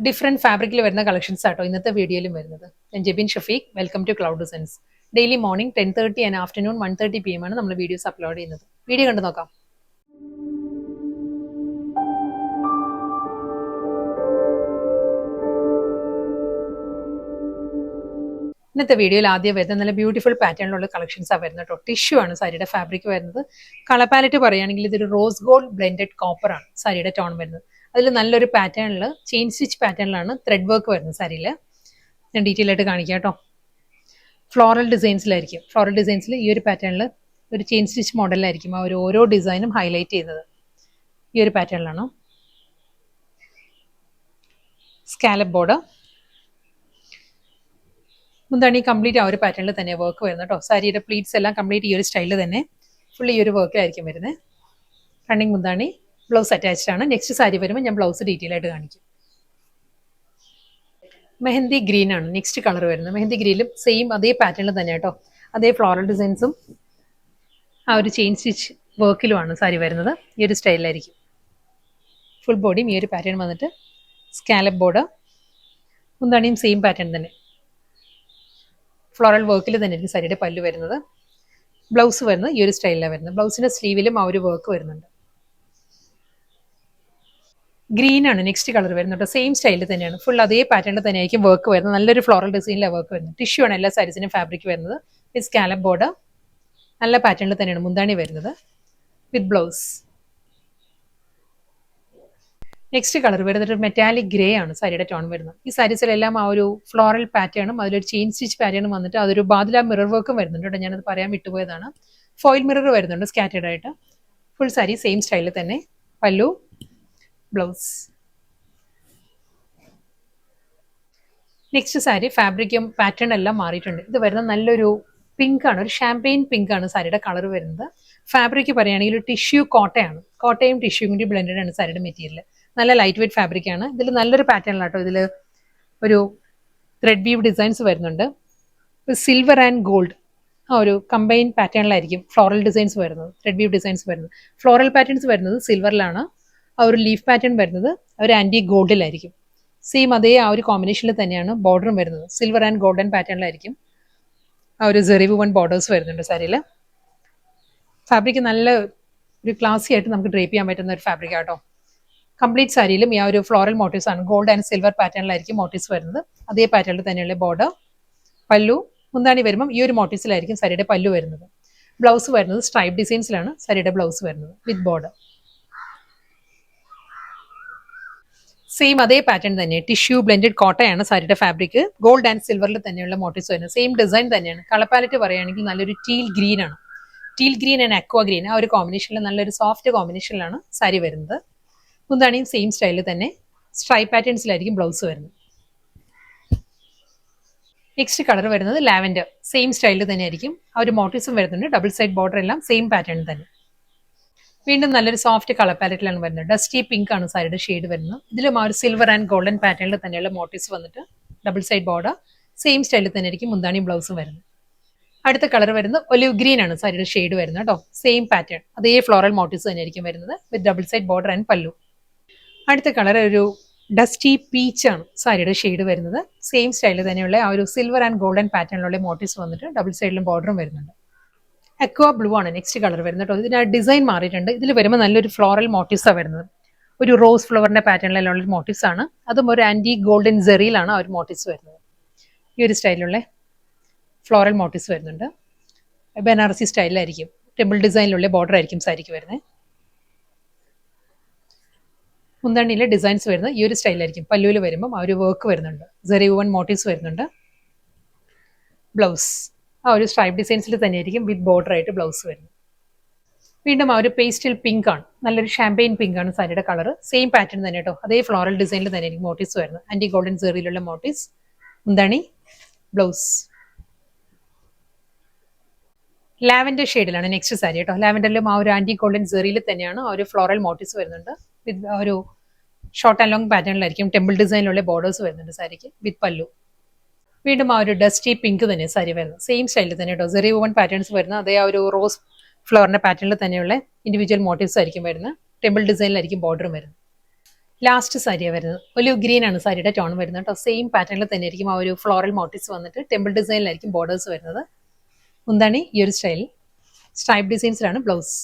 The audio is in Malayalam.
ഡിഫറെൻറ്റ് ഫാബ്രിക്കിൽ വരുന്ന കളക്ഷൻസ് ആട്ടോ ഇന്നത്തെ വീഡിയോയിലും വരുന്നത്. ഞാൻ Jebin Shafeeq. Welcome to cloud designs. Daily morning 10:30 and afternoon 1:30 PM ആണ് നമ്മൾ വീഡിയോസ് അപ്ലോഡ് ചെയ്യുന്നത്. വീഡിയോ കണ്ടു നോക്കാം. ഇന്നത്തെ വീഡിയോയിൽ ആദ്യം വരുന്നത് നല്ല ബ്യൂട്ടിഫുൾ പാറ്റേണിലുള്ള കളക്ഷൻസ് ആണ് വരുന്നത് കേട്ടോ. ടിഷ്യൂ ആണ് സാരിയുടെ ഫാബ്രിക് വരുന്നത്. കളർ പാലറ്റ് പറയുകയാണെങ്കിൽ ഇതൊരു റോസ് ഗോൾഡ് ബ്ലെൻഡഡ് കോപ്പർ ആണ് സാരിയുടെ ടോൺ വരുന്നത്. അതിൽ നല്ലൊരു പാറ്റേണിൽ ചെയിൻ സ്റ്റിച്ച് പാറ്റേണിലാണ് ത്രെഡ് വർക്ക് വരുന്നത് സാരിയിൽ. ഞാൻ ഡീറ്റെയിൽ ആയിട്ട് കാണിക്കാം കേട്ടോ. ഫ്ലോറൽ ഡിസൈൻസിലായിരിക്കും. ഫ്ലോറൽ ഡിസൈൻസിൽ ഈ ഒരു പാറ്റേണിൽ ഒരു ചെയിൻ സ്റ്റിച്ച് മോഡലിലായിരിക്കും ആ ഒരു ഓരോ ഡിസൈനും ഹൈലൈറ്റ് ചെയ്യുന്നത്. ഈ ഒരു പാറ്റേണിലാണ്. സ്കാലപ്പ് ബോർഡർ മുന്താണി കംപ്ലീറ്റ് ആ ഒരു പാറ്റേണിൽ തന്നെ വർക്ക് വരുന്നത് കേട്ടോ. സാരിയുടെ പ്ലീറ്റ്സ് എല്ലാം കംപ്ലീറ്റ് ഈ ഒരു സ്റ്റൈലിൽ തന്നെ ഫുൾ ഈ ഒരു വർക്കിലായിരിക്കും വരുന്നത്. റണ്ണിങ് മുന്താണി, ബ്ലൗസ് അറ്റാച്ച്ഡ് ആണ്. നെക്സ്റ്റ് സാരി വരുമ്പോൾ ഞാൻ ബ്ലൗസ് ഡീറ്റെയിൽ ആയിട്ട് കാണിക്കും. മെഹന്തി ഗ്രീൻ ആണ് നെക്സ്റ്റ് കളർ വരുന്നത്. മെഹന്തി ഗ്രീനിലും സെയിം അതേ പാറ്റേണിൽ തന്നെ കേട്ടോ. അതേ ഫ്ലോറൽ ഡിസൈൻസും ആ ഒരു ചെയിൻ സ്റ്റിച്ച് വർക്കിലുമാണ് സാരി വരുന്നത്. ഈ ഒരു സ്റ്റൈലിലായിരിക്കും. ഫുൾ ബോഡിയും ഈ ഒരു പാറ്റേൺ വന്നിട്ട് സ്കാലപ്പ് ബോർഡർ, മുന്താണിയും സെയിം പാറ്റേൺ തന്നെ ഫ്ലോറൽ വർക്കിൽ തന്നെ ആയിരിക്കും സാരിയുടെ പല്ല് വരുന്നത്. ബ്ലൗസ് വരുന്നത് ഈ ഒരു സ്റ്റൈലിലാണ് വരുന്നത്. ബ്ലൗസിന്റെ സ്ലീവിലും ആ ഒരു വർക്ക് വരുന്നുണ്ട്. ഗ്രീൻ ആണ് നെക്സ്റ്റ് കളർ വരുന്നത്. സെയിം സ്റ്റൈലിൽ തന്നെയാണ്. ഫുൾ അതേ പാറ്റേണിൽ തന്നെ ആയിരിക്കും വർക്ക് വരുന്നത്. നല്ലൊരു ഫ്ലോറൽ ഡിസൈനിലാണ് വർക്ക് വരുന്നത്. ടിഷ്യൂ ആണ് എല്ലാ സാരീസിനും ഫാബ്രിക് വരുന്നത്. വിത്ത് സ്കാലപ്പ് ബോർഡർ നല്ല പാറ്റേണിൽ തന്നെയാണ് മുന്താണി വരുന്നത് വിത്ത് ബ്ലൗസ്. നെക്സ്റ്റ് കളർ വരുന്നത് മെറ്റാലിക് ഗ്രേ ആണ് സാരിയുടെ ടോൺ വരുന്നത്. ഈ സാരീസിലെല്ലാം ആ ഒരു ഫ്ലോറൽ പാറ്റേണും അതിലൊരു ചെയിൻ സ്റ്റിച്ച് പാറ്റേണും വന്നിട്ട് അതൊരു ബാദില മിറർ വർക്കും വരുന്നുണ്ട് കേട്ടോ. ഞാനത് പറയാൻ വിട്ടുപോയതാണ്. ഫോയിൽ മിറർ വരുന്നുണ്ട് സ്കാറ്റേഡ് ആയിട്ട്. ഫുൾ സാരി സെയിം സ്റ്റൈലിൽ തന്നെ പല്ലു, ബ്ലൗസ്. നെക്സ്റ്റ് സാരി ഫാബ്രിക്കും പാറ്റേൺ എല്ലാം മാറിയിട്ടുണ്ട്. ഇത് വരുന്നത് നല്ലൊരു പിങ്ക് ആണ്, ഒരു ഷാമ്പെയിൻ പിങ്ക് ആണ് സാരിയുടെ കളർ വരുന്നത്. ഫാബ്രിക് പറയുകയാണെങ്കിൽ ഒരു ടിഷ്യൂ കോട്ടയാണ്. കോട്ടയും ടിഷ്യൂയും കൂടി ബ്ലെൻഡഡ് ആണ് സാരിയുടെ മെറ്റീരിയൽ. നല്ല ലൈറ്റ് വെയിറ്റ് ഫാബ്രിക് ആണ്. ഇതിൽ നല്ലൊരു പാറ്റേണിലാട്ടോ. ഇതിൽ ഒരു ത്രെഡ് വീവ് ഡിസൈൻസ് വരുന്നുണ്ട്. സിൽവർ ആൻഡ് ഗോൾഡ് ആ ഒരു കമ്പൈൻ പാറ്റേണിലായിരിക്കും ഫ്ലോറൽ ഡിസൈൻസ് വരുന്നത്. ത്രെഡ് വീവ് ഡിസൈൻസ് വരുന്നത്. ഫ്ലോറൽ പാറ്റേൺസ് വരുന്നത് സിൽവറിലാണ്. ആ ഒരു ലീഫ് പാറ്റേൺ വരുന്നത് ഒരു ആൻറ്റി ഗോൾഡിലായിരിക്കും. സെയിം അതേ ആ ഒരു കോമ്പിനേഷനിൽ തന്നെയാണ് ബോർഡറും വരുന്നത്. സിൽവർ ആൻഡ് ഗോൾഡൻ പാറ്റേണിലായിരിക്കും ആ ഒരു സെറി വുവൺ ബോർഡേഴ്സ് വരുന്നുണ്ട് സാരിയിൽ. ഫാബ്രിക് നല്ല ഒരു ക്ലാസി ആയിട്ട് നമുക്ക് ഡ്രേപ്പ് ചെയ്യാൻ പറ്റുന്ന ഒരു ഫാബ്രിക് ആട്ടോ. കംപ്ലീറ്റ് സാരിയിലും ഈ ആ ഒരു ഫ്ലോറൽ മോട്ടീവ്സ് ആണ്. ഗോൾഡ് ആൻഡ് സിൽവർ പാറ്റേണിലായിരിക്കും മോട്ടീവ്സ് വരുന്നത്. അതേ പാറ്റേണിൽ തന്നെയുള്ള ബോർഡർ, പല്ലു, മുന്താണി വരുമ്പം ഈ ഒരു മോട്ടീവ്സിലായിരിക്കും സാരിയുടെ പല്ലു വരുന്നത്. ബ്ലൗസ് വരുന്നത് സ്ട്രൈപ്പ് ഡിസൈൻസിലാണ് സാരിയുടെ ബ്ലൗസ് വരുന്നത് വിത്ത് ബോർഡർ. സെയിം അതേ പാറ്റേൺ തന്നെ ടിഷ്യൂ ബ്ലെൻഡഡ് കോട്ടയാണ് സാരിയുടെ ഫാബ്രിക്. ഗോൾഡ് ആൻഡ് സിൽവറിൽ തന്നെയുള്ള മോട്ടീവ്സ് വരുന്നത്. സെയിം ഡിസൈൻ തന്നെയാണ്. കളർ പാലറ്റ് പറയുകയാണെങ്കിൽ നല്ലൊരു ടീൽ ഗ്രീൻ ആണ്. Teal green and aqua green ആ ഒരു കോമ്പിനേഷനിൽ നല്ലൊരു സോഫ്റ്റ് കോമ്പിനേഷനിലാണ് സാരി വരുന്നത്. മുന്താണിയും സെയിം സ്റ്റൈലിൽ തന്നെ സ്ട്രൈപ്പ് പാറ്റേൺസിലായിരിക്കും ബ്ലൗസ് വരുന്നത്. നെക്സ്റ്റ് കളർ വരുന്നത് ലാവൻഡർ. സെയിം സ്റ്റൈലിൽ തന്നെ ആയിരിക്കും ആ ഒരു മോട്ടീവ്സും വരുന്നുണ്ട്. ഡബിൾ സൈഡ് ബോർഡർ എല്ലാം സെയിം പാറ്റേൺ തന്നെ. വീണ്ടും നല്ലൊരു സോഫ്റ്റ് കളർ പാലറ്റിലാണ് വരുന്നത്. ഡസ്റ്റി പിങ്ക് ആണ് സാരിയുടെ ഷെയ്ഡ് വരുന്നത്. ഇതിലും ആ ഒരു സിൽവർ ആൻഡ് ഗോൾഡൻ പാറ്റേണിൽ തന്നെയുള്ള മോട്ടീവ്സ് വന്നിട്ട് ഡബിൾ സൈഡ് ബോർഡർ സെയിം സ്റ്റൈലിൽ തന്നെ ആയിരിക്കും മുന്താണിയും ബ്ലൗസും വരുന്നത്. അടുത്ത കളർ വരുന്നത് ഒലിവ് ഗ്രീൻ ആണ് സാരിയുടെ ഷെയ്ഡ് വരുന്നത് കേട്ടോ. സെയിം പാറ്റേൺ അതേ ഫ്ലോറൽ മോട്ടീവ്സ് തന്നെ ആയിരിക്കും വരുന്നത് with double side border and പല്ലു. അടുത്ത കളർ ഒരു ഡസ്റ്റി പീച്ച് ആണ് സാരിയുടെ ഷെയ്ഡ് വരുന്നത്. സെയിം സ്റ്റൈലിൽ തന്നെയുള്ള ആ ഒരു സിൽവർ ആൻഡ് ഗോൾഡൻ പാറ്റേണിലുള്ള മോട്ടീവ്സ് വന്നിട്ട് ഡബിൾ സൈഡിലും ബോർഡറും വരുന്നുണ്ട്. അക്വ ബ്ലൂ ആണ് നെക്സ്റ്റ് കളർ വരുന്നത് കേട്ടോ. ഇതിന് ഡിസൈൻ മാറിയിട്ടുണ്ട്. ഇതിൽ വരുമ്പോൾ നല്ലൊരു ഫ്ലോറൽ മോട്ടീവ്സാണ് വരുന്നത്. ഒരു റോസ് ഫ്ലവറിന്റെ പാറ്റേണിലുള്ള മോട്ടീവ്സ് ആണ്. അതും ഒരു ആന്റി ഗോൾഡൻ ജെറിയിലാണ് ആ ഒരു മോട്ടീവ്സ് വരുന്നത്. ഈ ഒരു സ്റ്റൈലിലുള്ള ഫ്ലോറൽ മോട്ടീവ്സ് വരുന്നുണ്ട്. ബനാറസി സ്റ്റൈലിലായിരിക്കും. ടെമ്പിൾ ഡിസൈനിലുള്ള ബോർഡർ ആയിരിക്കും സാരിക്ക് വരുന്നത്. മുന്താണിയിലെ ഡിസൈൻസ് വരുന്നത് ഈ ഒരു സ്റ്റൈലായിരിക്കും. പല്ലുവിൽ വരുമ്പം ആ ഒരു വർക്ക് വരുന്നുണ്ട്. സെറി വുവൺ മോട്ടീവ്സ് വരുന്നുണ്ട്. ബ്ലൗസ് ആ ഒരു സ്ട്രൈപ്പ് ഡിസൈൻസിൽ തന്നെയായിരിക്കും വിത്ത് ബോർഡർ ആയിട്ട് ബ്ലൗസ് വരുന്നത്. വീണ്ടും ആ ഒരു പേസ്റ്റൽ പിങ്ക് ആണ്. നല്ലൊരു ഷാമ്പെയിൻ പിങ്ക് ആണ് സാരിയുടെ കളർ. സെയിം പാറ്റേൺ തന്നെ കേട്ടോ. അതേ ഫ്ലോറൽ ഡിസൈനിൽ തന്നെ ആയിരിക്കും മോട്ടീവ്സ് വരുന്നത്. ആന്റി ഗോൾഡൻ സെറിയിലുള്ള മോട്ടീവ്സ്, മുന്താണി, ബ്ലൗസ്. ലാവൻഡർ ഷെയ്ഡിലാണ് നെക്സ്റ്റ് സാരി കേട്ടോ. ലാവൻഡറിലും ആ ഒരു ആന്റി ഗോൾഡൻ സെറിയിൽ തന്നെയാണ് ആ ഒരു ഫ്ലോറൽ മോട്ടീവ്സ് വരുന്നുണ്ട്. വിത്ത് ഒരു ഷോർട്ട് ആൻഡ് ലോങ് പാറ്റേണിലായിരിക്കും ടെമ്പിൾ ഡിസൈനിലുള്ള ബോർഡേഴ്സ് വരുന്നുണ്ട് സാരിക്ക് വിത്ത് പല്ലു. വീണ്ടും ആ ഒരു ഡസ്റ്റി പിങ്ക് തന്നെ സാരി വരുന്നത്. സെയിം സ്റ്റൈലിൽ തന്നെ കേട്ടോ. സെറി വുവൺ പാറ്റേൺസ് വരുന്നത്. അതേ ആ ഒരു റോസ് ഫ്ലവറിന്റെ പാറ്റേണിൽ തന്നെയുള്ള ഇൻഡിവിജ്വൽ മോട്ടീവ്സ് ആയിരിക്കും വരുന്നത്. ടെമ്പിൾ ഡിസൈനിലായിരിക്കും ബോർഡറും വരുന്നത്. ലാസ്റ്റ് സാരിയാണ് വരുന്നത്. ഒലിവ് ഗ്രീൻ ആണ് സാരിയുടെ ടോൺ വരുന്നത് കേട്ടോ. സെയിം പാറ്റേണിൽ തന്നെ ആയിരിക്കും ആ ഒരു ഫ്ലോറൽ മോട്ടീവ്സ് വന്നിട്ട് ടെമ്പിൾ ഡിസൈനിലായിരിക്കും ബോർഡേഴ്സ് വരുന്നത്. മുന്താണി ഈ ഒരു സ്റ്റൈൽ സ്ട്രൈപ്പ് ഡിസൈൻസിലാണ് ബ്ലൗസ്.